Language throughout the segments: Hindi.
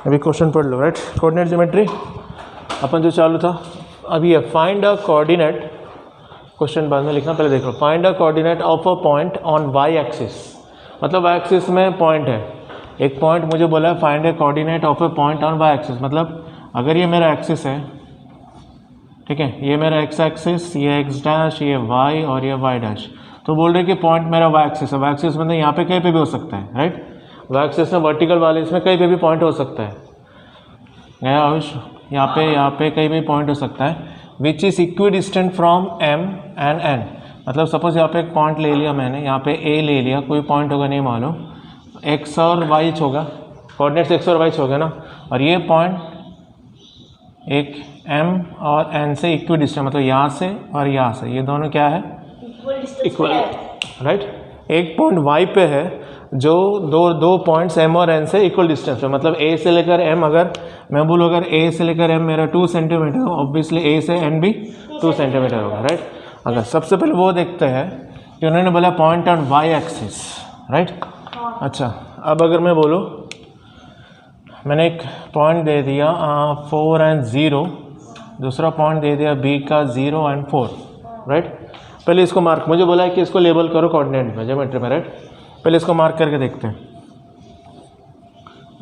अभी क्वेश्चन पढ़ लो, राइट। कोऑर्डिनेट ज्योमेट्री अपन जो चालू था अभी है, फाइंड अ कोऑर्डिनेट, क्वेश्चन बाद में लिखना, पहले देख लो। Find a coordinate of a point on Y axis, मतलब वाई एक्सिस में पॉइंट है, एक पॉइंट मुझे बोला है find a coordinate of a point on Y axis, मतलब अगर ये मेरा एक्सिस है, ठीक है, ये मेरा एक्स एक्सिस, ये एक्स डैश, ये वाई और ये वाई डैश, तो बोल रहे कि पॉइंट मेरा वाई एक्सिस है। वाई एक्सिस मतलब यहाँ पे कहीं पे भी हो सकता है, राइट। वाई एक्सिस में वर्टिकल वाले इसमें कहीं पे भी पॉइंट हो सकता है, गया आयुष, यहाँ पे कहीं भी पॉइंट हो सकता है। Which is equidistant from M and N, मतलब सपोज यहाँ पे एक पॉइंट ले लिया मैंने, यहाँ पे ए ले लिया, कोई पॉइंट होगा नहीं मालूम, एक्स और वाई होगा, कोऑर्डिनेट्स एक्स और वाई होगा ना, और ये पॉइंट एक एम और एन से इक्वी डिस्टेंस, मतलब यहाँ से और यहाँ से, ये दोनों क्या है, इक्वल, राइट। एक पॉइंट वाई पे है जो दो पॉइंट्स एम और एन से इक्वल डिस्टेंस पे, मतलब ए से लेकर एम, अगर मैं बोलूँ अगर ए से लेकर एम मेरा 2 सेंटीमीटर, ऑब्वियसली ए से एन भी 2 सेंटीमीटर होगा, राइट। अगर सबसे पहले वो देखते हैं कि उन्होंने बोला point on Y axis, right. अच्छा, अब अगर मैं बोलूँ, मैंने एक पॉइंट दे दिया 4 and 0, दूसरा पॉइंट दे दिया बी का 0 and 4, राइट। पहले इसको मार्क, मुझे बोला है कि इसको लेबल करो कोऑर्डिनेट में, ज्योमेट्री में, राइट। पहले इसको मार्क करके देखते हैं,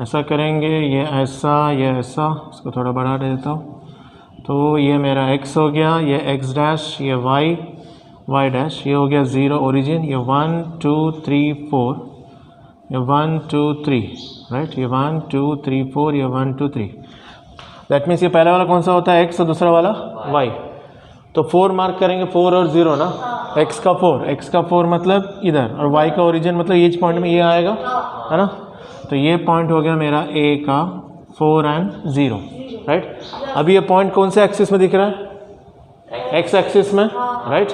ऐसा करेंगे, ये ऐसा, ये ऐसा, इसको थोड़ा बढ़ा देता हूँ, तो ये मेरा x हो गया, ये x डैश, ये y डैश, ये हो गया 0 ओरिजिन, ये 1 2 3 4, ये 1 2 3, राइट, ये 1 2 3 4, ये 1 2 3, दैट मीन्स ये पहला वाला कौन सा होता है, x, और दूसरा वाला y। तो 4 मार्क करेंगे, 4 और 0 ना, x का 4 मतलब इधर, और y का ओरिजिन मतलब ये पॉइंट में ये आएगा, है ना। तो ये पॉइंट हो गया मेरा a का 4 and 0, राइट। अब ये पॉइंट कौन से एक्सिस में दिख रहा है, x एक्सिस में, राइट।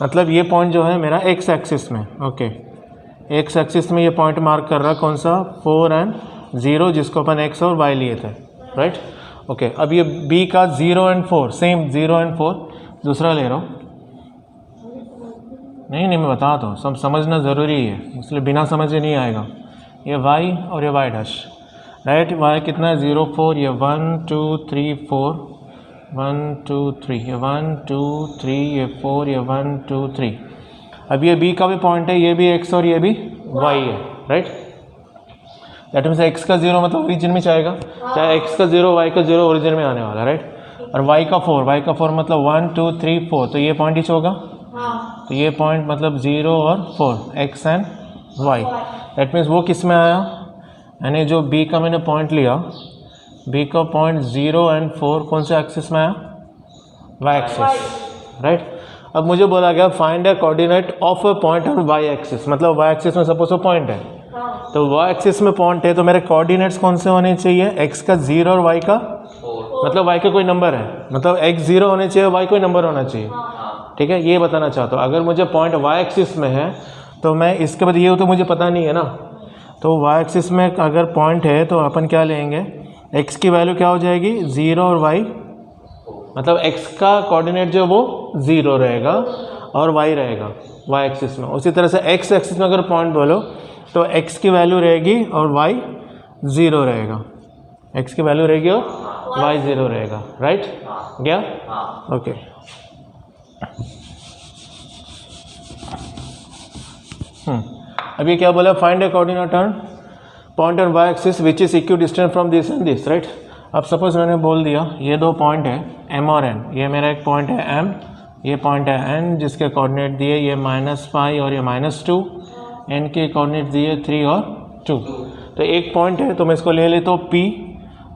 मतलब ये पॉइंट जो है मेरा x एक्सिस में, ओके, x एक्सिस में ये पॉइंट मार्क कर रहा है कौन सा, 4 and 0, जिसको अपन x और y लिए थे, राइट। ओके, अब ये b का 0 and 4, सेम 0 and 4, दूसरा ले रहा हूँ, नहीं मैं बताता हूँ, सब समझना ज़रूरी है, इसलिए बिना समझे नहीं आएगा। ये y और ये y डैश, राइट। y कितना है, 0 4, ये 1 2 3 4, 1 2 3, ये 1 2 3, ये 4, ये 1 2 3। अब ये b का भी पॉइंट है, ये भी x और ये भी y है, राइट। दैट मीन्स x का 0 मतलब ओरिजिन में जाएगा, चाहे x का 0 y का 0 ओरिजिन में आने वाला, राइट। और y का 4 मतलब 1 2 3 4, तो ये पॉइंट ही होगा, तो ये पॉइंट मतलब 0 और 4, x and y। That means वो किस में आया, यानी जो b का मैंने पॉइंट लिया, b का पॉइंट 0 and 4 कौन से एक्सिस में आया, y एक्सिस, राइट। अब मुझे बोला गया find a coordinate of a point on y axis, मतलब y एक्सिस में सपोज वो पॉइंट है, तो y एक्सिस में पॉइंट है, तो मेरे कोऑर्डिनेट्स कौन से होने चाहिए, x का 0 और y का 4, मतलब y का कोई नंबर है, मतलब x 0 होने चाहिए, y कोई नंबर होना चाहिए, ठीक है। ये बताना चाहता हूँ, अगर मुझे पॉइंट y एक्सिस में है तो मैं इसके बाद ये तो मुझे पता नहीं है ना, तो y एक्सिस में अगर पॉइंट है तो अपन क्या लेंगे, x की वैल्यू क्या हो जाएगी, 0 और y, मतलब x का कोऑर्डिनेट जो वो 0 रहेगा और y रहेगा y एक्सिस में। उसी तरह से x एक्सिस में अगर पॉइंट बोलो तो x की वैल्यू रहेगी और y 0 रहेगा, x की वैल्यू रहेगी और y 0 रहेगा, राइट, गया, ओके। अब ये क्या बोला, find a coordinate on point on Y axis which is equidistant from this and this, right. अब सपोज मैंने बोल दिया ये दो पॉइंट है m और n, ये मेरा एक पॉइंट है m, ये पॉइंट है n, जिसके कोऑर्डिनेट दिए ये -5 और ये -2, n के कोऑर्डिनेट दिए 3 और 2। तो एक पॉइंट है तो मैं इसको ले लेता हूँ p,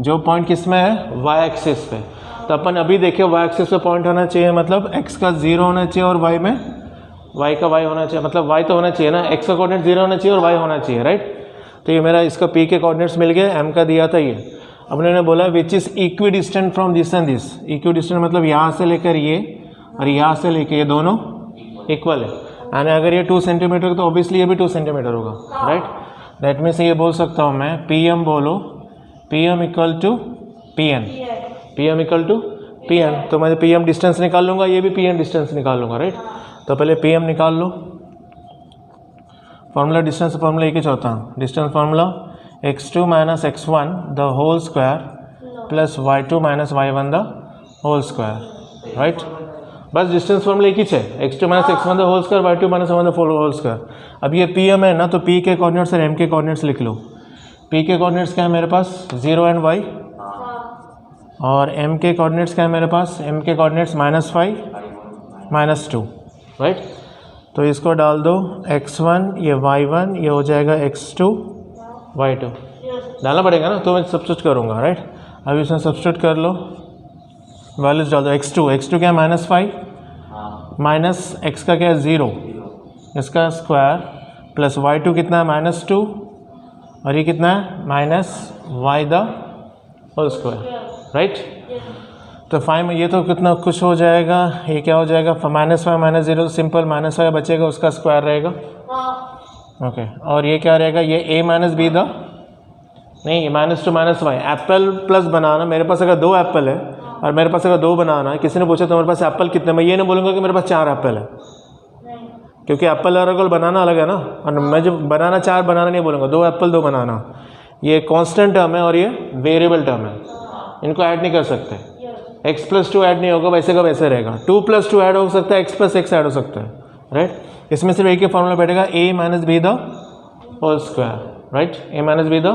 जो पॉइंट किस में है, y एक्सिस पे। तो अपन अभी देखिए y एक्सिस पे पॉइंट होना चाहिए, मतलब x का 0 होना चाहिए और y में y का y होना चाहिए, मतलब y तो होना चाहिए ना, x का कोऑर्डिनेट 0 होना चाहिए और y होना चाहिए, राइट। तो ये मेरा इसका p के कोऑर्डिनेट्स मिल गए, m का दिया था ये। अब उन्होंने बोला विच is equidistant from this and this, equi distant मतलब यहाँ से लेकर ये और यहाँ से लेकर ये दोनों इक्वल है, यानी अगर ये 2 सेंटीमीटर तो ऑब्वियसली ये भी 2 सेंटीमीटर होगा, राइट। दैट मीन्स ये बोल सकता हूँ मैं, pm बोलो, pm equal to pn, pm equal to pn, तो मैं pm डिस्टेंस निकाल लूँगा, ये भी pn डिस्टेंस निकाल लूँगा, राइट। तो पहले pm निकाल लो, फार्मूला डिस्टेंस फार्मूला एक ही होता है, distance formula x2 minus x1 the whole square plus y2 minus y1 the whole square, right. बस डिस्टेंस फॉर्मूला एक ही है, x2 minus x1 the whole square y2 minus y1 the whole square. अब ये pm है ना, तो p के कोऑर्डिनेट्स और m के कोऑर्डिनेट्स लिख लो। p के कोऑर्डिनेट्स क्या है मेरे पास 0 एंड y, और m के कोऑर्डिनेट्स क्या है मेरे पास, m के कोऑर्डिनेट्स -5 -2, राइट। तो इसको डाल दो x1 ये y1 ये हो जाएगा x2 y2, डालना पड़ेगा ना, तो मैं सब्स्टिट्यूट करूँगा, राइट। अब इसमें सब्स्टिट्यूट कर लो, वैल्यूज डाल दो। x2 क्या है -5 माइनस x का क्या है 0, इसका स्क्वायर प्लस y2 कितना है -2 और ये कितना है -y the whole square, right. तो 5 ये तो कितना कुछ हो जाएगा, ये क्या हो जाएगा -5 -0 सिंपल -5 बचेगा, उसका स्क्वायर रहेगा, ओके। और ये क्या रहेगा, ये a माइनस बी द नहीं -2 -y एप्पल प्लस बनाना। मेरे पास अगर 2 एप्पल है और मेरे पास अगर 2 बनाना है, किसी ने पूछा तो मेरे पास एप्पल कितने, मैं ये नहीं बोलूँगा कि मेरे पास 4 एप्पल है, क्योंकि एप्पल और बनाना अलग है ना, और मैं जब बनाना 4 बनाना नहीं बोलूँगा, 2 एप्पल 2 बनाना। ये कांस्टेंट टर्म है और ये वेरिएबल टर्म है, इनको ऐड नहीं कर सकते। x + 2 ऐड नहीं होगा, वैसे का वैसे रहेगा। 2 + 2 ऐड हो सकता है, x + x ऐड हो सकता है, राइट। इसमें सिर्फ एक ही फॉर्मूला बैठेगा a minus B the whole square, right. a minus B the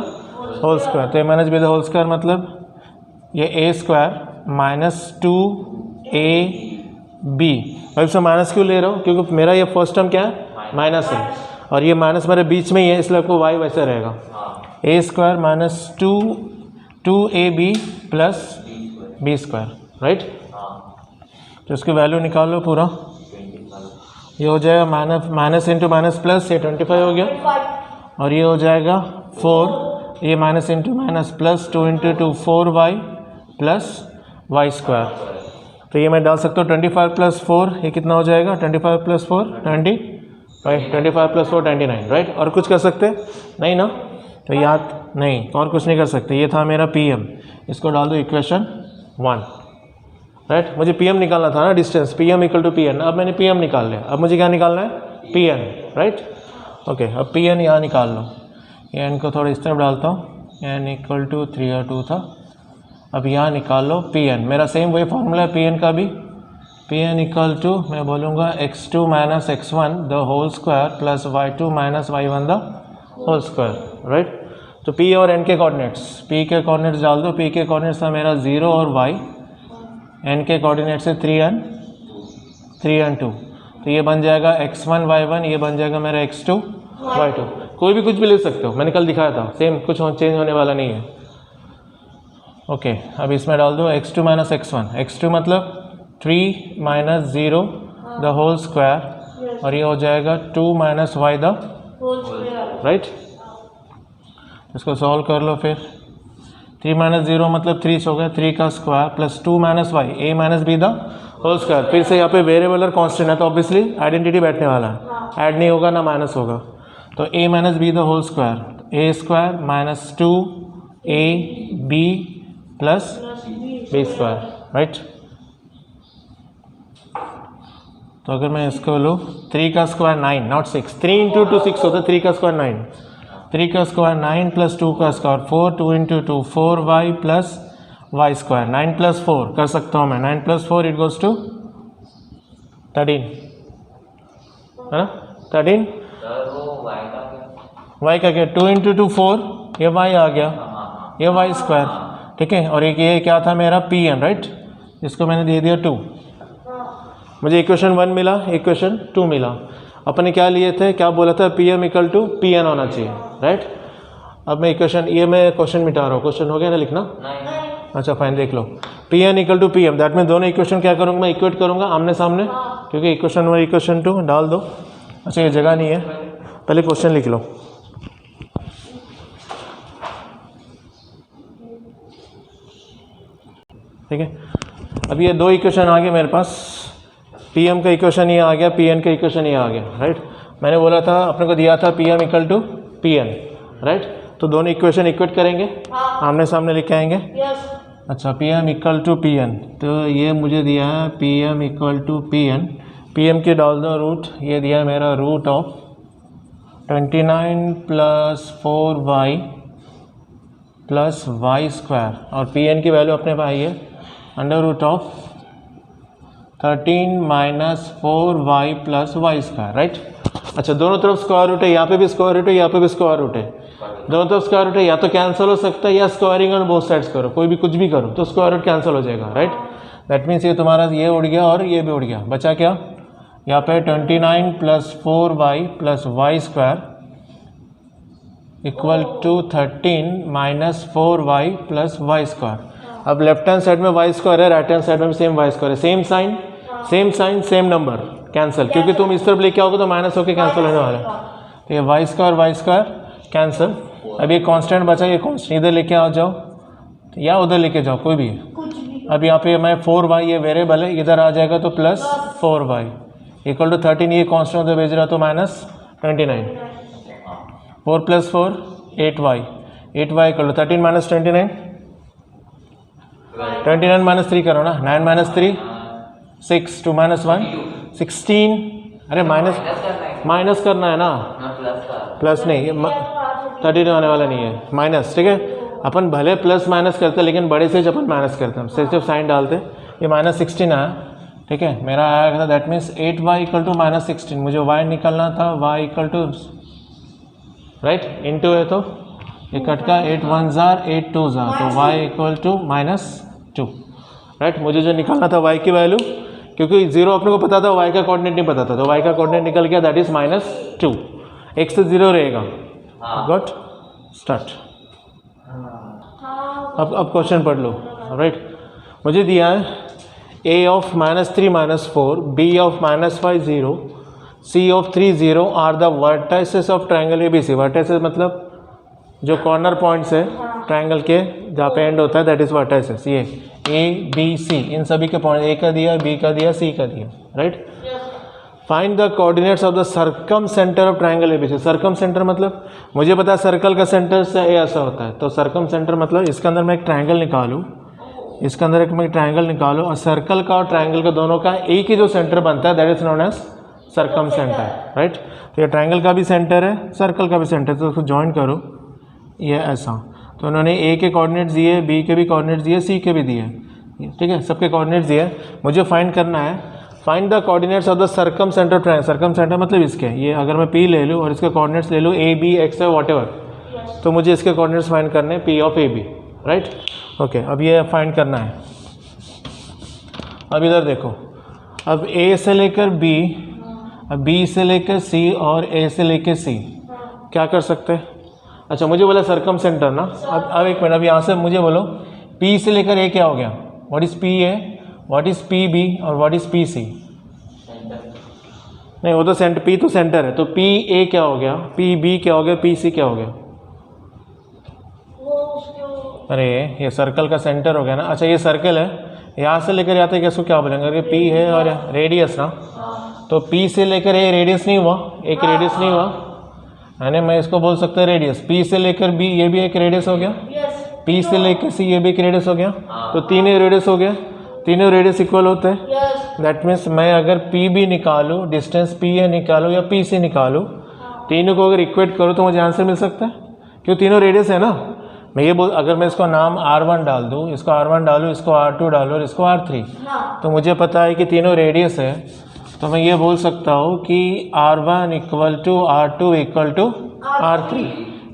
whole square, तो a minus B the whole square मतलब ये a स्क्वायर -2ab। अब इसमें माइनस क्यों ले रहा हूँ, क्योंकि मेरा ये फर्स्ट टर्म क्या है माइनस है, और ये माइनस मेरे बीच में ही है, इसलिए आपको y वैसे रहेगा a square -2ab plus b square, right. तो इसकी वैल्यू निकाल लो पूरा, ये हो जाएगा माइनस इंटू माइनस प्लस, ये 25 हो गया, और ये हो जाएगा 4, ये minus into minus plus 2 × 2 4y plus y square. तो ये मैं डाल सकता हूँ 25 + 4, ये कितना हो जाएगा 25 + 4 20, राइट। 25 + 4 29, राइट। और कुछ कर सकते नहीं ना, तो याद नहीं, और कुछ नहीं कर सकते। ये था मेरा pm, इसको डाल दो इक्वेशन 1, राइट। मुझे pm निकालना था ना, डिस्टेंस pm = pn। अब मैंने pm निकाल लिया, अब मुझे क्या निकालना है pn, राइट, ओके। अब pn यहाँ निकाल लो, ये n को थोड़ा इस तरफ डालता हूँ, n = 3 और 2 था। अब यहाँ निकाल लो pn, मेरा सेम वही फार्मूला है pn का भी, pn = मैं बोलूँगा x2 minus x1 the whole square plus y2 minus y1 the whole square, right. तो p और n के कोऑर्डिनेट्स, p के कोऑर्डिनेट्स डाल दो। p के कोऑर्डिनेट्स था मेरा 0 और y, n के कोऑर्डिनेट्स है 3 and 2, तो ये बन जाएगा x1 y1, ये बन जाएगा मेरा x2 y2। कोई भी कुछ भी ले सकते हो, मैंने कल दिखाया था, सेम, कुछ चेंज होने वाला नहीं है, ओके। अब इसमें डाल दो x2 माइनस x1, x2 मतलब 3 - 0 द होल स्क्वायर, और ये हो जाएगा 2 - y the whole square, right. इसको सॉल्व कर लो फिर, 3 - 0 मतलब 3 हो गया, 3 का square plus 2 - y a minus B the whole square. फिर से यहाँ पे वेरिएबल और कांस्टेंट है, तो ऑब्वियसली आइडेंटिटी बैठने वाला है, ऐड नहीं होगा ना माइनस होगा, तो a minus B the whole square, a square -2ab plus b square, right. तो अगर मैं इसको लूँ 3 का स्क्वायर 9 नॉट 6, 3 × 2 6 होता है, 3 का स्क्वायर 9, 3 का स्क्वायर 9 प्लस 2 का square 4, 2 × 2 4y plus y square, 9 + 4 कर सकता हूँ मैं, 9 + 4 इट गोज़ टू 13, है ना 13। y का क्या 2 × 2 4, ये y आ गया, ये y स्क्वायर, ठीक है। और एक ये क्या था मेरा pn, राइट, इसको मैंने दे दिया 2, मुझे इक्वेशन 1 मिला, इक्वेशन 2 मिला। अपने क्या लिए थे, क्या बोला था, pm = pn होना चाहिए, राइट। अब मैं इक्वेशन, ये मैं क्वेश्चन मिटा रहा हूँ, क्वेश्चन हो गया ना लिखना, अच्छा फाइन, देख लो pn = pm, दैट में दोनों इक्वेशन क्या करूँगा मैं, इक्वेट करूँगा आमने सामने, क्योंकि इक्वेशन 1 इक्वेशन 2 डाल दो। अच्छा ये जगह नहीं है, पहले क्वेश्चन लिख लो, ठीक है। अब ये 2 इक्वेशन आ गए मेरे पास, pm का इक्वेशन ये आ गया, pn का इक्वेशन ये आ गया, राइट। मैंने बोला था, अपने को दिया था pm = pn, राइट। तो दोनों इक्वेशन इक्वेट करेंगे, आमने सामने लिख आएंगे, अच्छा pm = pn, तो ये मुझे दिया है pm = pn, pm की डाल दो रूट, ये दिया मेरा √29 + 4y प्लस वाई स्क्वायर, और पी एन की वैल्यू अपने पास आई है under root of 13 minus 4y plus Y square, right. अच्छा, दोनों तरफ स्क्वायर रूट है, यहाँ पे भी स्क्वायर रूट है, यहाँ पे भी स्क्वायर रूट है, दोनों तरफ स्क्वायर रूट है, या तो कैंसिल हो सकता है या स्क्वायरिंग ऑन बोथ साइड्स करो, कोई भी कुछ भी करो तो स्क्वायर रूट कैंसिल हो जाएगा, राइट। दैट मीन्स ये तुम्हारा ये उड़ गया और ये भी उड़ गया, बचा क्या यहाँ पे 29 plus 4y plus Y square equal to 13 minus 4y plus Y square. अब लेफ्ट हैंड साइड में वाई स्क्वायर है, राइट हैंड साइड में भी सेम वाई स्क्वायर है, same sign same number, cancel, क्योंकि तुम इस तरफ लेके आओगे तो माइनस होकर कैंसिल होने वाला है। तो ये वाई स्क्वायर कैंसिल। अब ये कांस्टेंट बचा, ये कांस्टेंट इधर लेके आ जाओ या उधर लेके जाओ, कोई भी है। अब यहाँ पे मैं 4y ये वेरिएबल है, इधर आ जाएगा तो प्लस 4y इक्वल टू 13, ये कांस्टेंट उधर भेज रहा तो minus 29, 4 plus 4 8y equal to 13 minus 29, 29 minus 3 करो ना, 9 माइनस 3 6 2 माइनस 1 16, अरे माइनस करना है ना, प्लस नहीं, 13 आने वाला नहीं है, माइनस, ठीक है। अपन भले प्लस माइनस करते हैं लेकिन बड़े से अपन माइनस करते हैं, सिर्फ साइन डालते, ये माइनस 16 आया, ठीक है, मेरा आया था, that means 8y equal to minus 16, मुझे y निकालना था, y equal to, right, into है तो ये कट का 8 1 जार 8 2 जार, तो y equal to minus 2, right. मुझे जो निकालना था y की वैल्यू, क्योंकि 0 अपने को पता था, y का कोऑर्डिनेट नहीं पता था, तो y का कोऑर्डिनेट निकल गया, दैट इज माइनस 2, x से 0 रहेगा। Got, start. अब क्वेश्चन पढ़ लो, राइट। मुझे दिया है a of -3 -4, b of -5 0, c of 3 0 are the vertices of triangle ABC। Vertices मतलब जो कॉर्नर पॉइंट्स है ट्रायंगल के, जहाँ पे एंड होता है, दैट इज वर्टाइसेस। ये a b c, इन सभी के पॉइंट, a का दिया, b का दिया, c का दिया, right. Find the coordinates of the circum centre of triangle ABC। Circum centre मतलब मुझे पता है सर्कल का सेंटर से ऐसा होता है, तो सर्कम सेंटर मतलब इसके अंदर मैं एक ट्रायंगल निकालूँ, इसके अंदर एक मैं ट्रायंगल निकालूँ, और सर्कल का और ट्रायंगल का दोनों का एक ही जो सेंटर बनता है, that is known as circumcentre, right. तो ये ट्रायंगल का भी सेंटर है, सर्कल का भी सेंटर, तो उसको ज्वाइन करो, ये ऐसा। तो उन्होंने ए के कोऑर्डिनेट्स दिए, बी के भी कोऑर्डिनेट्स दिए, सी के भी दिए, ठीक है, सबके कोऑर्डिनेट्स दिए। मुझे फाइंड करना है, find the coordinates of the circum centre triangle. Circum centre मतलब इसके, ये अगर मैं पी ले लूँ और इसके कोऑर्डिनेट्स ले लूँ A B X Y whatever, तो मुझे इसके कोऑर्डिनेट्स फाइंड करने हैं, P of A B, right. Okay, अब ये फाइंड करना है। अब इधर देखो, अब ए से लेकर बी, अब बी से लेकर सी और ए से लेकर सी, क्या कर सकते हैं? अच्छा, मुझे बोला सर्कम सेंटर ना, अब एक मिनट, अब यहाँ से मुझे बोलो पी से लेकर ए क्या हो गया, what is P A, what is P B और व्हाट इज़ पी सी? नहीं, वो तो सेंटर, पी तो सेंटर है, तो पी ए क्या हो गया, पी बी क्या हो गया, पी सी क्या हो गया? अरे ये सर्कल का सेंटर हो गया ना। अच्छा, ये सर्कल है, यहाँ से लेकर यहाँ तक इसको क्या बोलेंगे? अगर पी है और रेडियस ना, तो पी से लेकर ए रेडियस नहीं हुआ, एक रेडियस नहीं हुआ, यानी मैं इसको बोल सकता है रेडियस। पी से लेकर बी, ये भी एक रेडियस हो गया, पी से लेकर सी, ये भी एक रेडियस हो गया, तो तीनों रेडियस हो गया, तीनों रेडियस इक्वल होते हैं। दैट मीन्स मैं अगर पी बी निकालूँ, डिस्टेंस पी ए निकालूँ या पी सी निकालूँ, तीनों को अगर इक्वेट करूँ तो मुझे आंसर मिल सकता है, क्यों तीनों रेडियस है ना। मैं ये बोल, अगर मैं इसको नाम R1 डाल दूँ, इसको R1 डालूँ, इसको R2 डालूँ और इसको R3, तो मुझे पता है कि तीनों रेडियस है, तो मैं ये बोल सकता हूँ कि R1 equal to R2 equal to R3,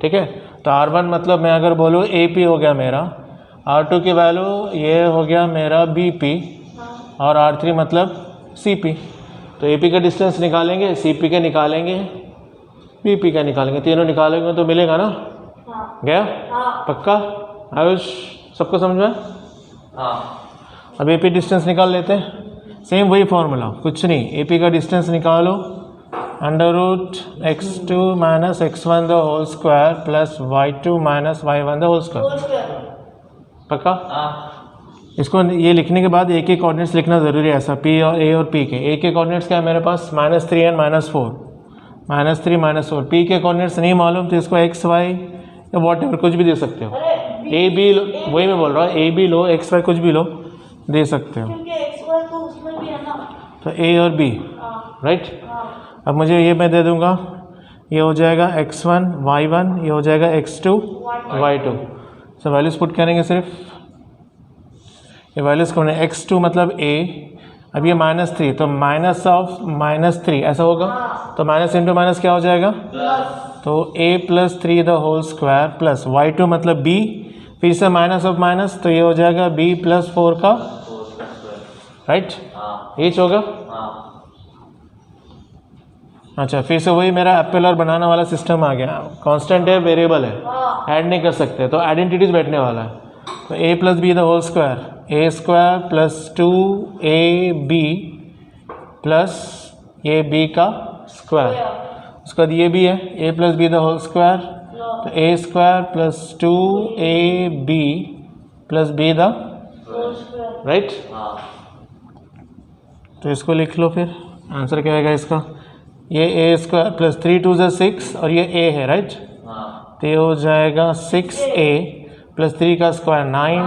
ठीक है। तो R1 मतलब मैं अगर बोलूँ AP हो गया मेरा, R2 की वैल्यू ये हो गया मेरा BP, और R3 मतलब CP। तो AP का डिस्टेंस निकालेंगे, CP का निकालेंगे, BP का निकालेंगे, तीनों निकालेंगे तो मिलेगा ना। गया? पक्का? आयुष, सबको समझ में? अब AP डिस्टेंस निकाल लेते हैं, सेम वही फॉर्मूला, कुछ नहीं, AP का डिस्टेंस निकालो, under root x2 minus x1 the whole square plus y2 minus y1 the whole square. पक्का? इसको ये लिखने के बाद A के कोऑर्डिनेट्स लिखना ज़रूरी है, ऐसा P और A और P के। A के कोऑर्डिनेट्स क्या है मेरे पास? -3 एंड -4, -3 -4। P के कोऑर्डिनेट्स नहीं मालूम तो इसको x y या वॉट एवर कुछ भी दे सकते हो। A B लो, वही मैं बोल रहा हूँ, A B low, x y कुछ भी लो, दे सकते हो, तो A और B, राइट। अब मुझे ये मैं दे दूंगा, ये हो जाएगा x1 y1, ये हो जाएगा x2 y2, सब वैल्यूज़ पुट करेंगे सिर्फ, ये वैल्यूज़ कौन है, x2 मतलब a, अब ये -3 तो -3 ऐसा होगा, तो माइनस इंटू माइनस क्या हो जाएगा, तो a + 3 the whole square plus y2 मतलब b, फिर से माइनस ऑफ माइनस तो ये हो जाएगा b + 4 का, राइट, ये होगा। अच्छा, फिर से वही मेरा एप्पल और बनाना वाला सिस्टम आ गया, कांस्टेंट है, वेरिएबल है, ऐड नहीं कर सकते, तो आइडेंटिटीज बैठने वाला है। तो a + b the whole square, a² + 2ab plus ये b का स्क्वायर, उसके बाद ये भी है a + b the whole square, तो a² + 2ab + b the, right. तो इसको लिख लो, फिर आंसर क्या आएगा इसका, ये a² + 3 2 = 6 और ये a है, राइट, तो ये हो जाएगा 6a + 3 का स्क्वायर 9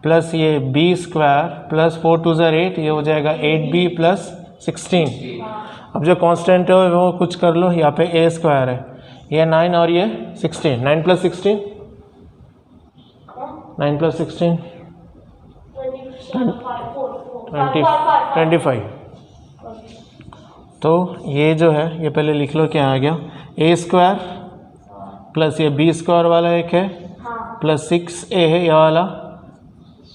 प्लस ये b² + 4 2 = 8, ये हो जाएगा 8b + 16। अब जो कांस्टेंट है वो कुछ कर लो, यहाँ पे a² है, ये 9 और ये 16, 9 + 16 9 + 16 25। तो ये जो है ये पहले लिख लो, क्या आ गया, a² प्लस ये b² वाला एक है प्लस 6a है ये वाला,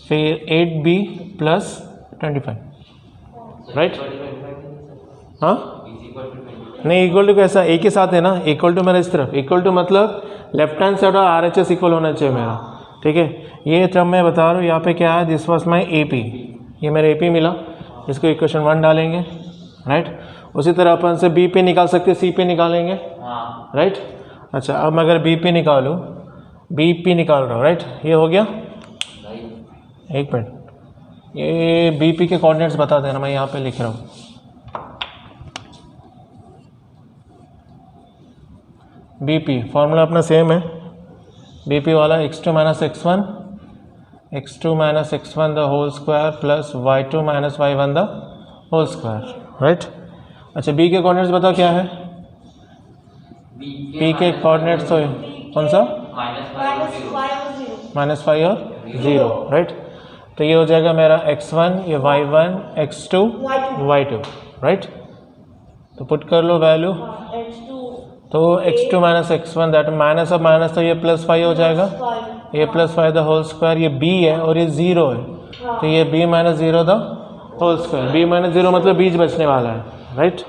फिर 8b + 25, राइट। हाँ नहीं, इक्वल टू कैसा, एक ही साथ है ना, इक्वल टू मेरा इस तरफ, इक्वल टू मतलब लेफ्ट हैंड साइड और RHS इक्वल होना चाहिए मेरा, ठीक है। ये टर्म मैं बता रहा हूँ, यहाँ पे क्या है, दिस वाज माई AP, ये मेरा AP मिला, इसको इक्वेशन 1 डालेंगे, राइट। उसी तरह अपन से BP निकाल सकते, CP निकालेंगे, राइट। अच्छा, अब मैं अगर BP निकालूँ, BP निकाल रहा हूँ, राइट, ये हो गया, एक मिनट, ये BP के कोऑर्डिनेट्स बता देना, मैं यहाँ पे लिख रहा हूँ। BP फॉर्मूला अपना सेम है, BP वाला x2 - x1 the whole square plus y2 - y1 the whole square, right. अच्छा, B के कोऑर्डिनेट्स बताओ क्या है, B के कोऑर्डिनेट्स तो कौन सा, -5 और 0, राइट। तो ये हो जाएगा मेरा x1, ये y1, x2, y2, राइट। तो पुट कर लो वैल्यू, तो x2 - x1 that minus of minus, तो ये +5 हो जाएगा, ये +5 द होल स्क्वायर, ये b है और ये 0 है, तो ये b - 0 the whole square, b - 0 मतलब बीच बचने वाला है, राइट।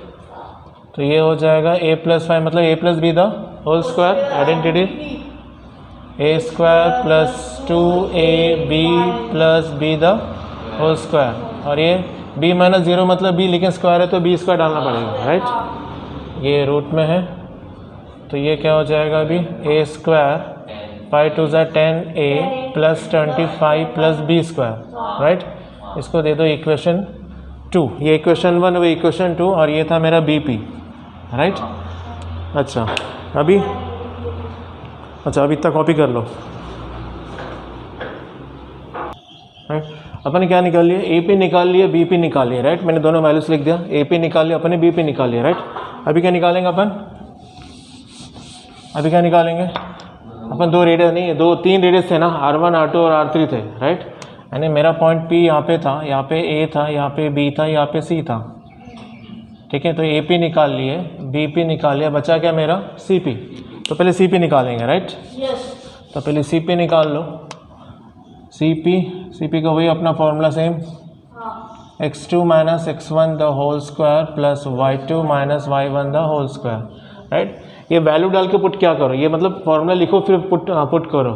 तो ये हो जाएगा a + 5 मतलब a + b the whole square, identity a² + 2ab + b the whole square, और ये b - 0 मतलब b, लेकिन स्क्वायर है तो b² डालना पड़ेगा, राइट। ये रूट में है, तो ये क्या हो जाएगा अभी, a² 5 2 = 10a + 25 + b², राइट। इसको दे दो इक्वेशन 2, ये इक्वेशन 1 वो इक्वेशन 2, और ये था मेरा BP, राइट। अच्छा अभी इतना कॉपी कर लो, राइट। अपन क्या निकाल लिए, AP निकाल लिए, BP निकाल लिए, राइट। मैंने दोनों वैल्यूज लिख दिया, AP निकाल लिया अपने, BP निकाल लिया, राइट। अभी क्या निकालेंगे अपन, अभी क्या निकालेंगे अपन, दो रेडियस नहीं है, 3 रेडियस थे ना, R1 R2 और R3 थे, राइट। यानी मेरा पॉइंट P यहाँ पे था, यहाँ पे A था, यहाँ पे B था, यहाँ पे C था, ठीक है। तो AP निकाल लिए, BP निकाल लिया, बचा क्या मेरा CP, तो पहले CP निकालेंगे, राइट। तो पहले CP निकाल लो, CP का वही अपना formula same, x2 - x1 the whole square plus y2 - y1 the whole square, right. ये वैल्यू डाल के पुट क्या करो, ये मतलब फॉर्मूला लिखो फिर पुट करो,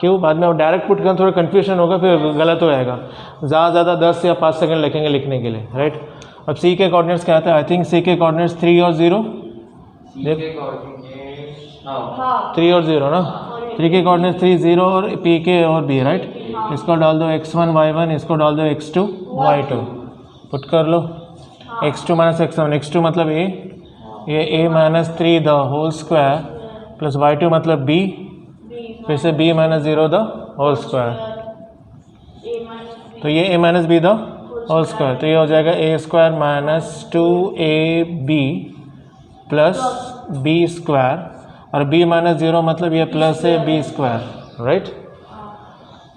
क्यों, बाद में डायरेक्ट पुट करें थोड़ा कन्फ्यूजन होगा, फिर गलत हो जाएगा, ज़्यादा 10 या 5 सेकंड लगेंगे लिखने के लिए, राइट। अब C के कोऑर्डिनेट्स क्या आता है, आई थिंक C के कोऑर्डिनेट्स 3 और 0, 3 और 0 ना, 3 के कोऑर्डिनेट्स 3 0 और P के और B, राइट। इसको डाल दो x1 y1, इसको डाल दो x2 y2, पुट कर लो, x2 - x1, x2 मतलब A, ये a - 3 the whole square plus y2 मतलब b, फिर से b - 0 द होल स्क्वायर, तो ये a - b the whole square, तो ये हो जाएगा a² - 2ab प्लस b², और b - 0 मतलब ये प्लस है b², राइट।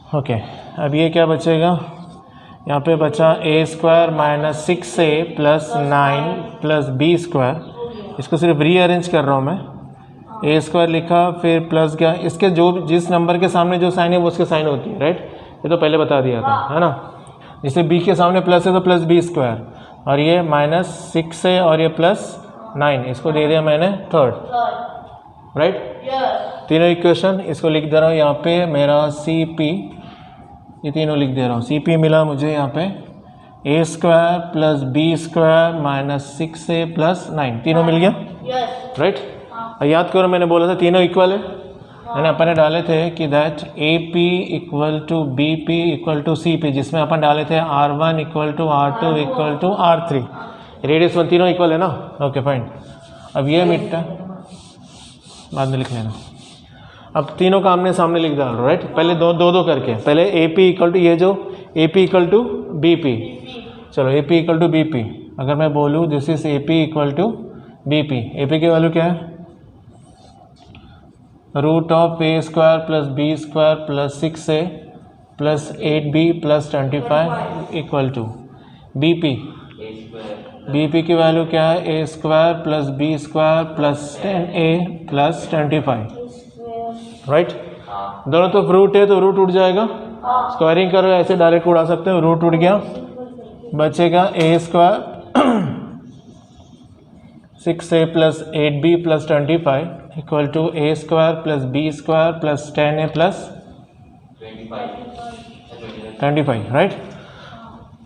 ओके, अब ये क्या बचेगा, यहाँ पे बचा A square minus 6a plus 9 plus B square. इसको सिर्फ रीअरेंज कर रहा हूँ मैं, ए स्क्वायर लिखा फिर प्लस क्या, इसके जो जिस नंबर के सामने जो साइन है वो उसके साइन होती है, राइट। ये तो पहले बता दिया था, है ना। जैसे बी के सामने प्लस है तो प्लस बी स्क्वायर, और ये माइनस 6 है और ये प्लस 9, इसको दे दिया मैंने थर्ड, राइट। तीनों इक्वेशन इसको लिख दे रहा हूँ यहाँ पे, मेरा सी पी, ये तीनों लिख दे रहा हूँ। सी पी मिला मुझे यहाँ पे A square plus B square minus 6a plus 9, तीनों मिल गया, राइट। याद करो मैंने बोला था तीनों इक्वल है, मैंने अपन ने डाले थे कि that A P equal to B P equal to C P, जिसमें अपन डाले थे R1 equal to R2 equal to R3, radius one तीनों इक्वल है ना। ओके फाइन, अब ये मिटता है, बाद में लिख लेना। अब तीनों का आमने सामने लिख डाल, राइट। पहले दो करके, पहले ए पी इक्वल टू, ये जो A P equal to B P, चलो A P equal to B P, अगर मैं बोलूँ this is A P equal to B P, A P की वैल्यू क्या है, root of A square plus B square plus 6a plus 8b plus 25 equal to B P. B P की वैल्यू क्या है, A square plus B square plus 10a plus 25, right. दोनों तो रूट है तो रूट उड़ जाएगा, स्क्वायरिंग करो ऐसे डायरेक्ट उड़ा सकते हो, रूट उड़ गया, बचेगा A square 6a plus 8b plus 25 equal to A square plus B square plus 10a plus 25, right.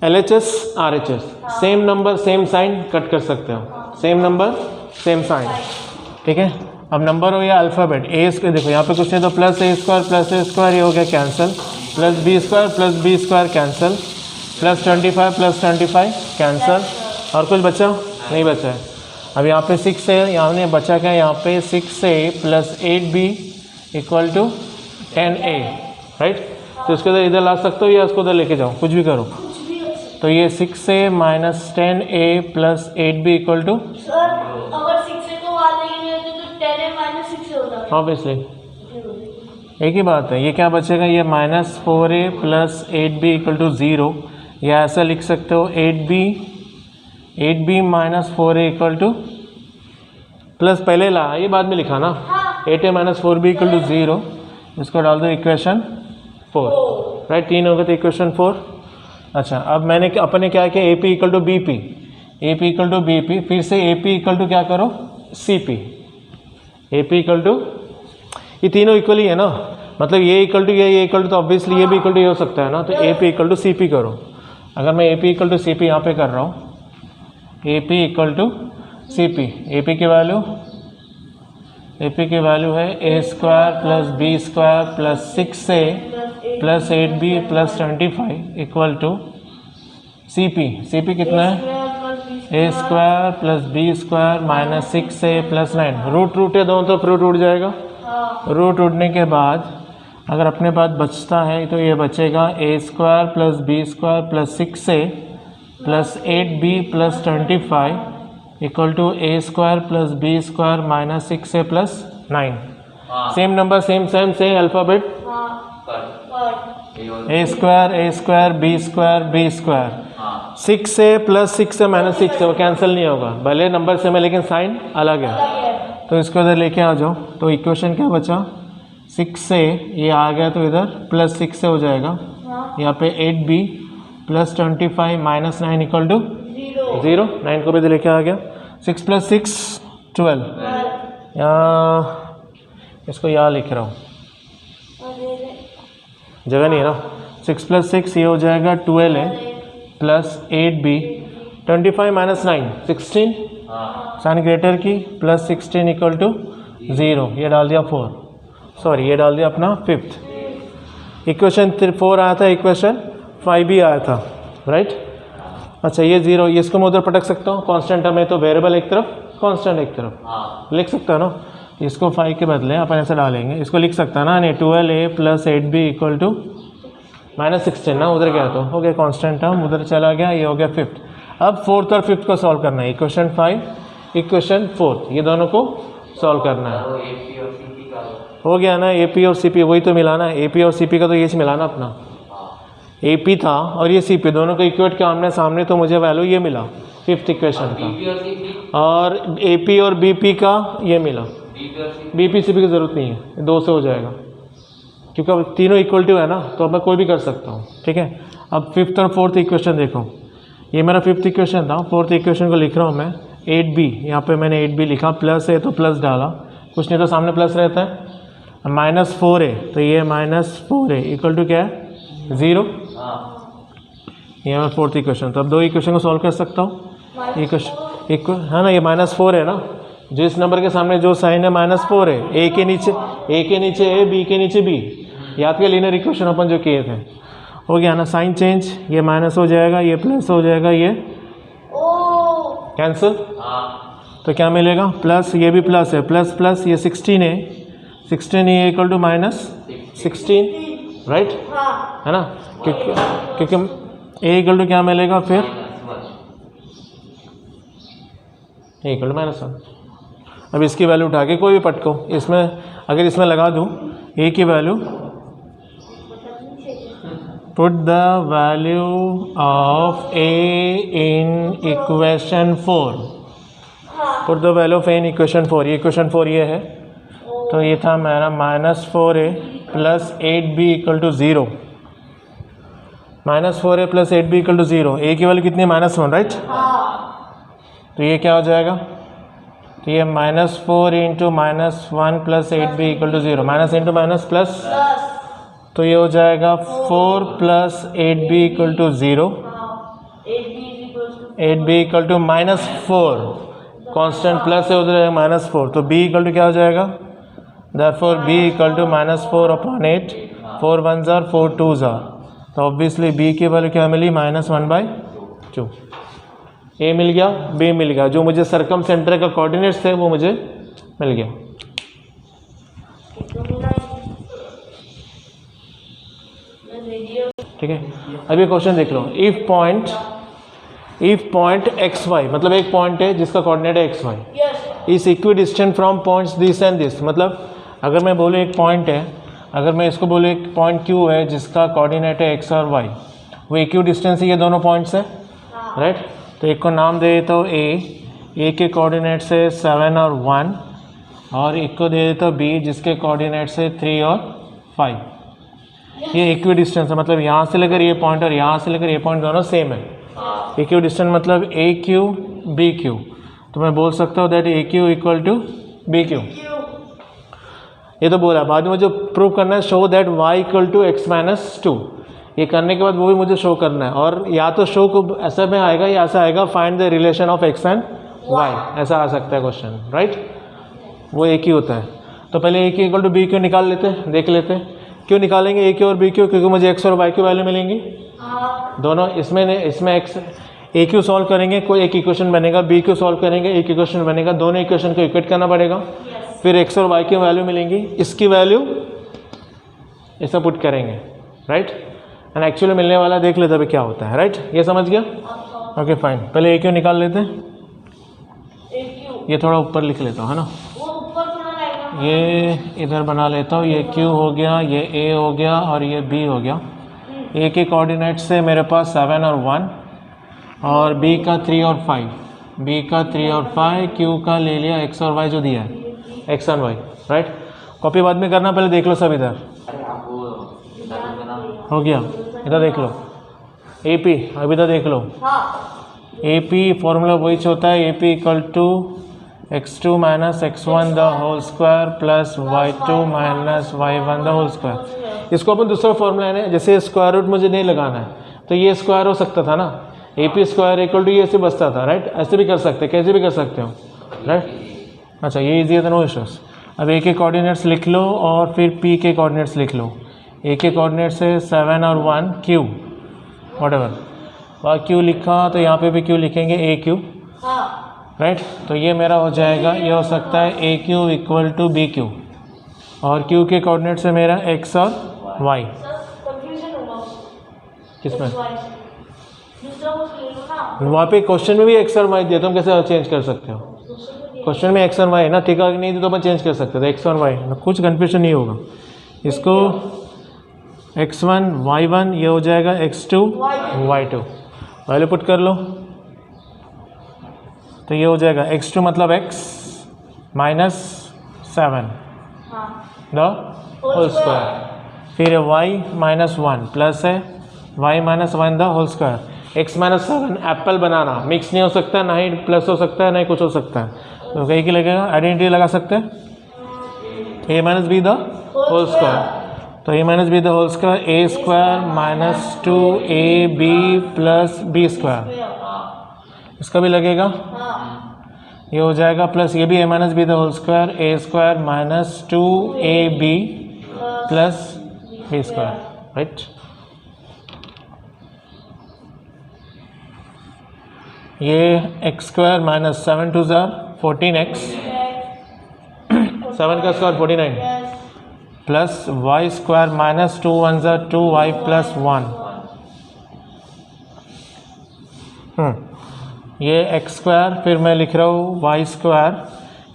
LHS RHS, same number same sign, cut कर सकते हो, सेम नंबर सेम साइन, ठीक है। अब नंबर हो या अल्फ़ाबेट, ए स्क्वायर देखो यहाँ पे कुछ नहीं तो प्लस ए स्क्वायर ये हो गया cancel, plus B square cancel, plus 25 cancel, और कुछ बचा नहीं बचा है। अब यहाँ पे 6 है, यहाँ ने बचा क्या, यहाँ पे 6a plus 8b equal to 10a, right. तो उसको इधर ला सकते हो या उसको उधर लेके जाओ, कुछ भी करो। तो ये 6a minus 10a plus 8b equal to, अगर 6a को वहाँ लेके गए तो 10a माइनस 6a हो जाएगा, ऑब्वियसली एक ही बात है। ये क्या बचेगा, ये minus 4a plus 8b equal to 0, या ऐसा लिख सकते हो 8b minus 4a equal to, plus पहले ला ये बाद में लिखा ना, 8a minus 4b equal to 0, इसको डाल दो इक्वेशन 4, राइट। 3 हो गए तो इक्वेशन 4। अच्छा, अब मैंने अपने क्या किया, A P equal to B P, A P equal to B P, फिर से ए पी इक्वल टू क्या करो, C P, A P equal to, ये तीनों इक्वल ही है ना, मतलब ये इक्वल टू ये इक्वल टू, तो ऑब्वियसली ये भी इक्वल टू ये हो सकता है ना, तो A P equal to C P करो। अगर मैं A P equal to C P यहाँ पे कर रहा हूँ, A P equal to C P, A P की वैल्यू है A square plus B square plus 6a plus 8b plus 25 equal to C P कितना है, A square plus B square minus 6a plus 9, root है दोनों तरफ, रूट उड़ जाएगा। रूट उड़ने के बाद अगर अपने पास बचता है तो ये बचेगा A square plus B square plus 6a plus 8b plus 25 equal to A square plus B square minus 6a plus 9, same number same से alphabet, A square B square 6a plus 6a minus 6a, वो कैंसिल नहीं होगा, भले नंबर सेम है लेकिन साइन अलग है, तो इसको इधर लेके आ जाओ। तो इक्वेशन क्या बचा, 6a, ये आ गया तो इधर प्लस 6 हो जाएगा, यहाँ पे 8b plus 25 minus 9 equal to 0, 9 को भी इधर लेके आ गया, 6 प्लस 6 12, यहाँ इसको यहाँ लिख रहा हूँ, जगह नहीं है ना, 6 प्लस 6 ये हो जाएगा 12a plus 8b, 25 minus 9 16, sign greater की, प्लस 16 इक्वल टू 0, ये डाल दिया 4, सॉरी ये डाल दिया अपना 5th। इक्वेशन 4 आया था, इक्वेशन 5 भी आया था, राइट। अच्छा ये 0, ये इसको मैं उधर पटक सकता हूँ, कांस्टेंट है तो वेरिएबल एक तरफ, कांस्टेंट एक तरफ, लिख सकता है ना। इसको 5 के बदले अपन ऐसे डालेंगे, इसको लिख सकता है ना, नहीं 12a plus 8b equal to minus 16 ना, उधर गया तो हो गया कांस्टेंट टर्म, उधर चला गया, ये हो गया 5th। अब 4th और 5th को सॉल्व करना है, इक्वेशन 5 इक्वेशन 4, ये दोनों को सॉल्व करना है। हो गया ना, AP और CP वही तो मिला ना, AP और CP का तो ये मिला ना अपना, AP था और ये CP दोनों को इक्वेट के आमने सामने, तो मुझे वैल्यू ये मिला फिफ्थ इक्वेशन का। और AP और BP का ये मिला, BP CP की ज़रूरत नहीं है, 2 से हो जाएगा क्योंकि अब तीनों इक्वल टू है ना, तो अब मैं कोई भी कर सकता हूँ। ठीक है, अब फिफ्थ और फोर्थ इक्वेशन देखो, ये मेरा फिफ्थ इक्वेशन था, फोर्थ इक्वेशन को लिख रहा हूँ मैं 8b, यहाँ पे मैंने 8b लिखा, प्लस है तो प्लस डाला, कुछ नहीं तो सामने प्लस रहता है, -4a, तो ये -4a इक्वल टू क्या है 0। ये मेरा फोर्थ इक्वेशन, तो अब 2 इक्वेशन को सॉल्व कर सकता हूँ। इक्वेशन इक्वल है ना, ये -4 है ना, जो इस नंबर के सामने जो साइन है -4 है, a के नीचे a, b के नीचे b, याद किया लीनियर इक्वेशन अपन जो किए थे। हो गया ना, साइन चेंज, ये माइनस हो जाएगा, ये प्लस हो जाएगा, ये कैंसिल, तो क्या मिलेगा प्लस, ये भी प्लस है, प्लस प्लस ये 16 है, 16 ये इक्वल टू -16, राइट है ना, क्योंकि a इक्वल टू क्या मिलेगा फिर a इक्वल टू -1। अब इसकी वैल्यू उठा के कोई भी पटको, इसमें अगर इसमें लगा दूँ a की value, put the value of a in equation 4, put the value of a in equation 4, ये इक्वेशन 4 ये है, तो ये था मेरा -4a plus 8b equal to 0, -4a plus 8b equal to 0, a की वैल्यू कितनी है -1, राइट, तो ये क्या हो जाएगा, तो ये -4 into -1 plus 8b equal to 0, minus into minus plus, तो ये हो जाएगा 4 plus 8b equal to 0, 8b equal to -4, constant plus है उधर -4, तो b इक्वल टू क्या हो जाएगा, therefore b equal to -4/8, 4 1s are 4 2s are, तो ऑब्वियसली b की वैल्यू क्या मिली -1/2, a मिल गया, b मिल गया, जो मुझे सरकम सेंटर का कोऑर्डिनेट्स थे वो मुझे मिल गया। ठीक है, अब ये क्वेश्चन देख लो, इफ पॉइंट एक्स वाई, मतलब एक पॉइंट है जिसका कोऑर्डिनेट है X Y, is equidistant from points this and this, मतलब अगर मैं बोलूँ एक पॉइंट है, अगर मैं इसको बोलूँ एक पॉइंट क्यू है जिसका कोऑर्डिनेट है एक्स और वाई, वो इक्वी डिस्टेंस ये दोनों पॉइंट्स हैं, राइट, तो एक को नाम दे देता हूँ ए के कोऑर्डिनेट्स है 7 और 1, और एक को दे देता हूँ बी जिसके कोऑर्डिनेट्स है 3 और 5। ये इक्वी डिस्टेंस है, मतलब यहाँ से लेकर ये पॉइंट और यहाँ से लेकर ये पॉइंट दोनों सेम है। इक्वी डिस्टेंस मतलब ए क्यू बी क्यू, तो मैं बोल सकता हूँ that A Q equal to B Q, ये तो बोला। बाद में मुझे प्रूव करना है show that Y equal to x-2, ये करने के बाद वो भी मुझे शो करना है, और या तो शो को ऐसा में आएगा या ऐसा आएगा find the relation of x and y, ऐसा आ सकता है क्वेश्चन, राइट, वो एक ही होता है। तो पहले A Q equal to B Q निकाल लेते हैं, देख लेते हैं क्यों निकालेंगे ए क्यू और बी क्यू, क्योंकि मुझे x और y की वैल्यू मिलेंगी दोनों, इसमें x ए क्यू सॉल्व करेंगे कोई एक इक्वेशन बनेगा, बी क्यू सॉल्व करेंगे एक इक्वेशन बनेगा, दोनों इक्वेशन को इक्वेट करना पड़ेगा, फिर x और y की वैल्यू मिलेंगी, इसकी वैल्यू ऐसा पुट करेंगे, राइट, एंड एक्चुअली मिलने वाला देख लेते अभी क्या होता है, राइट, ये समझ गया, ओके फाइन। पहले ए क्यू निकाल लेते हैं, ये थोड़ा ऊपर लिख लेता हूँ, है ना, ये इधर बना लेता हूँ, ये Q हो गया, ये A हो गया और ये B हो गया। A के कोऑर्डिनेट से मेरे पास 7 और 1, और B का 3 और 5, B का 3 और 5, Q का ले लिया x और y जो दिया है, x और y, राइट। कॉपी बाद में करना, पहले देख लो सब इधर हो गया, इधर देख लो AP, अभी इधर देख लो AP फॉर्मूला वही होता है, AP equal to x2 minus x1 the whole square plus y2 minus y1 the whole square. इसको अपन दूसरा फॉर्मूला है, जैसे स्क्वायर रूट मुझे नहीं लगाना है तो ये स्क्वायर हो सकता था ना, AP स्क्वायर इक्वल टू ये ऐसे बचता था, राइट, ऐसे भी कर सकते, कैसे भी कर सकते हो, राइट। अच्छा, ये इजी है तो नो इश्यूज। अब A के कोऑर्डिनेट्स लिख लो और फिर P के कोऑर्डिनेट्स लिख लो। A के कोऑर्डिनेट्स है 7 और 1 Q, व्हाटएवर, और Q लिखा तो यहाँ पे भी Q लिखेंगे AQ, राइट, तो ये मेरा हो जाएगा, ये हो सकता है AQ इक्वल टू BQ, और Q के कोऑर्डिनेट्स है मेरा x और y, किसमें वहाँ पे क्वेश्चन में भी x और y दिया, तुम कैसे चेंज कर सकते हो, क्वेश्चन में x1 y है ना, ठीक है नहीं थी तो अपन चेंज कर सकते थे x1 y, कुछ कन्फ्यूजन नहीं होगा। इसको x1 y1 ये हो जाएगा x2 y2, वैल्यू पुट कर लो तो ये हो जाएगा x2 मतलब x minus 7 the whole square, फिर y माइनस 1 प्लस है y minus 1 the whole square. x minus 7 apple banana, mix नहीं हो सकता, ना ही प्लस हो सकता है ना ही कुछ हो सकता है, तो कहीं की लगेगा आइडेंटिटी लगा सकते हैं a minus B the whole square, तो a minus B the whole square a square minus 2ab plus B square, इसका भी लगेगा ये हो जाएगा, प्लस ये भी a minus B the whole square a square minus 2ab plus B square, right. ये x square minus 7 twos are 14x, 7 का स्क्वायर 49 प्लस y square minus 2 1 are 2y plus 1, ये x स्क्वायर फिर मैं लिख रहा हूँ y स्क्वायर,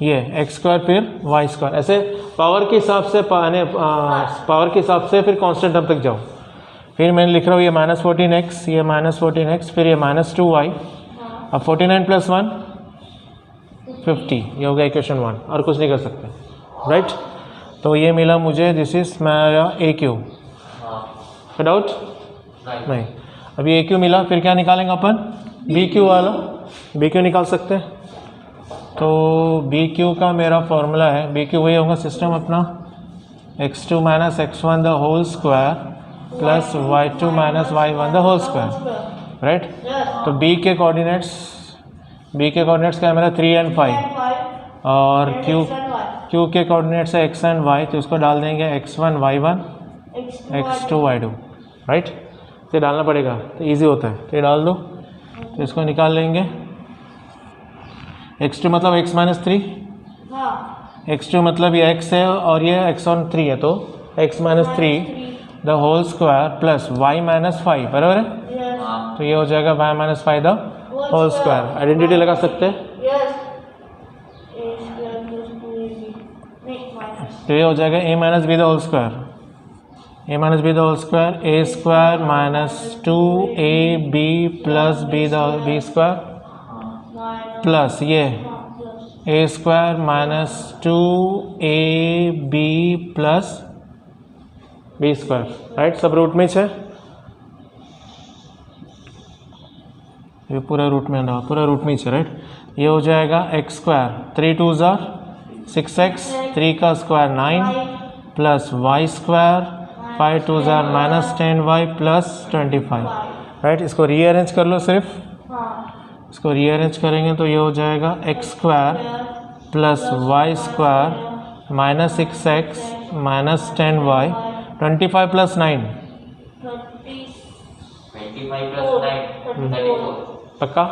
ये x स्क्वायर फिर y स्क्वायर, ऐसे पावर के हिसाब से पावर के हिसाब से फिर कांस्टेंट टर्म तक जाओ। फिर मैं लिख रहा हूँ ये माइनस 14x, ये माइनस 14x, फिर ये माइनस 2y, अब 49 प्लस 1 50, ये हो गया इक्वेशन 1, और कुछ नहीं कर सकते, राइट। तो ये मिला मुझे, दिस इज मेरा ए क्यू, डाउट नहीं। अभी ए क्यू मिला, फिर क्या निकालेंगे अपन, बी क्यू वाला, बी क्यू निकाल सकते हैं। तो बी क्यू का मेरा फॉर्मूला है, बी क्यू वही होगा सिस्टम अपना x2 minus x1 the whole square plus y2 minus y1 the whole square, right. तो b के कोऑर्डिनेट्स क्या है मेरा 3 and 5, और q के कोऑर्डिनेट्स है x and y, तो उसको डाल देंगे x1 y1 x2 y2, right. तो डालना पड़ेगा, तो इजी होता है, तो ये डाल दो, तो इसको निकाल लेंगे। x2 मतलब x माइनस 3, x2 मतलब ये x है और ये x1 3 है, तो x minus 3 the whole square plus y minus 5, बराबर है। तो ये हो जाएगा y minus 5 the whole square, identity लगा सकते हैं, तो ये हो जाएगा a minus B the whole square, a minus B the whole square a square minus 2ab plus B square plus ये a square minus 2ab plus B square, right. सब रूट में है, ये पूरा रूट में ना, पूरा रूट में है, राइट। ये हो जाएगा x स्क्वायर 3 2 ज़ार 6x, 3 का स्क्वायर 9 प्लस y स्क्वायर 5 2 ज़ार माइनस 10y प्लस 25, राइट। इसको रीअरेंज कर लो, सिर्फ इसको रीअरेंज करेंगे तो ये हो जाएगा x square plus y square minus 6x minus 10y 25 plus 9 पक्का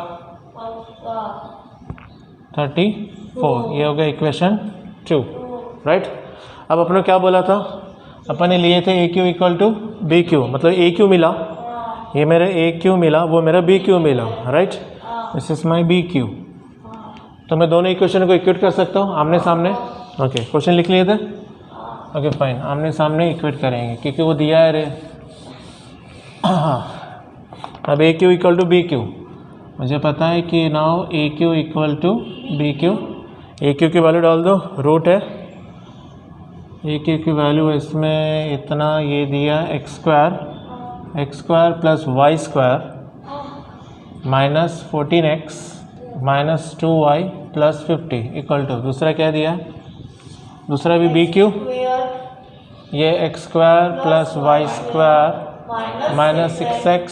34, ये हो गया इक्वेशन 2, राइट। अब अपन ने क्या बोला था, अपन ने लिए थे A Q equal to B Q, मतलब ए क्यू मिला, ये मेरा ए क्यू मिला, वो मेरा बी क्यू मिला, right. This is my B Q, तो मैं दोनों इक्वेशन को इक्वेट कर सकता हूँ आमने सामने। ओके, क्वेश्चन लिख लिए थे, ओके फाइन, आमने सामने इक्वेट करेंगे क्योंकि वो दिया है रे। अब A Q equal to B Q, मुझे पता है कि now A Q equal to B Q, A Q की वैल्यू डाल दो, रूट है ए क्यू की वैल्यू इसमें इतना ये दिया X square plus Y square minus 14x minus 2y plus 50 equal to, दूसरा क्या दिया है, दूसरा भी बी क्यू, ये X square plus Y square minus 6x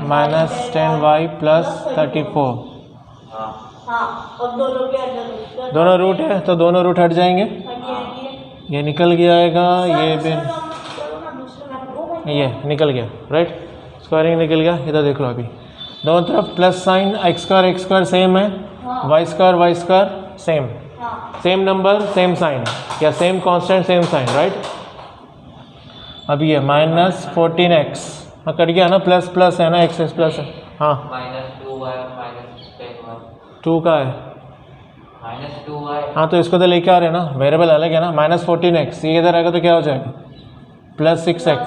minus 10y plus 34, दोनों रूट है तो दोनों रूट हट जाएंगे, ये निकल गया आएगा, ये भी ये निकल गया, राइट। स्क्वायरिंग निकल गया, इधर देख लो, अभी दोनों तरफ plus sign, X square same है, Y square same number same sign, या same constant same sign, right. अभी ये माइनस 14x, हाँ कट गया ना, प्लस प्लस है ना, एक्स प्लस है, हाँ माइनस 2 का है, -2y। हाँ तो इसको तो लेके आ रहे हैं ना, वेरिएबल अलग है ना। -14x ये इधर आएगा तो क्या हो जाएगा +6x,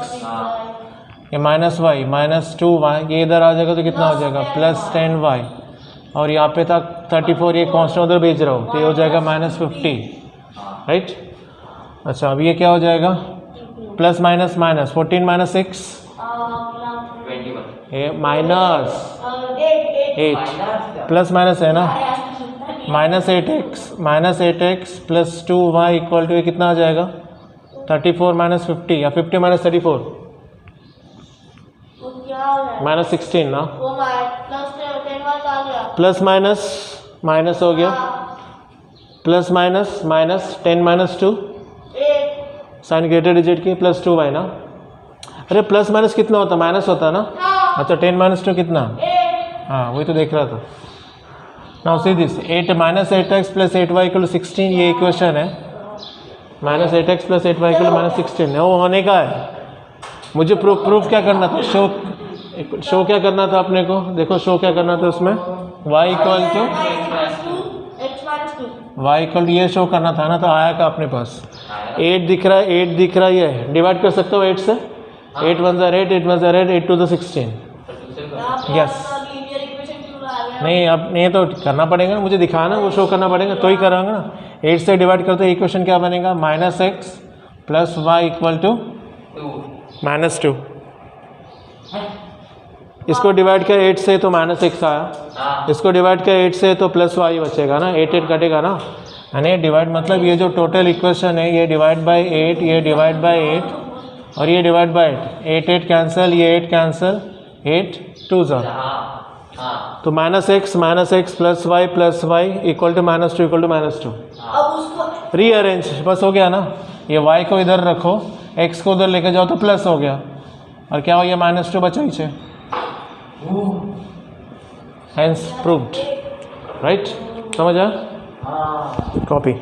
ये -y -2y ये इधर आ जाएगा तो कितना हो जाएगा +10y, और यहाँ पे था 34, ये कांस्टेंट उधर भेज रहा हूँ तो ये हो जाएगा -50, राइट। अच्छा अब ये क्या हो जाएगा प्लस माइनस माइनस 14 - 6 21। ये -8 प्लस माइनस है ना, -8x plus 2y equal to ये कितना आ जाएगा 34 - 50 या 50 - 34 -16 ना, प्लस माइनस माइनस हो गया, plus minus minus 10 - 2 sign greater digit की प्लस 2y ना। अरे प्लस माइनस कितना होता माइनस होता ना। अच्छा 10 - 2 कितना, हाँ वही तो देख रहा था। Now see this 8 -8x plus 8y equal 16, ये इक्वेशन है। -8x प्लस 8y इक्वल -16 वो होने का है। मुझे प्रूफ क्या करना था, शो क्या करना था अपने को, देखो शो क्या करना था उसमें y इक्वल टू ये शो करना था ना, तो आया का अपने पास 8 दिख रहा है, 8 दिख रहा है, ये डिवाइड कर सकते हो 8 से, 8 × 8 8 × 8 8 to the 16। यस नहीं अब नहीं तो करना पड़ेगा ना, मुझे दिखाना वो शो करना पड़ेगा तो ही करांगा ना। 8 से डिवाइड करते ही इक्वेशन क्या बनेगा -x plus y equal to -2। इसको डिवाइड कर 8 से तो -x आया, इसको डिवाइड कर 8 से तो प्लस y बचेगा ना, 8 8 कटेगा ना। यानी डिवाइड मतलब ये जो टोटल इक्वेशन है ये डिवाइड बाय 8, ये डिवाइड बाय 8 और ये डिवाइड बाय 8, 8 कैंसिल, ये 8 कैंसिल, 8 2 ज़ा तो -x plus y equal to -2 equal to -2। Rearrange बस हो गया ना, ये y को इधर रखो, x को उधर लेके जाओ तो प्लस हो गया, और क्या हो गया -2 बचा ही, हेंस प्रूव्ड, राइट। समझ आया, कॉपी।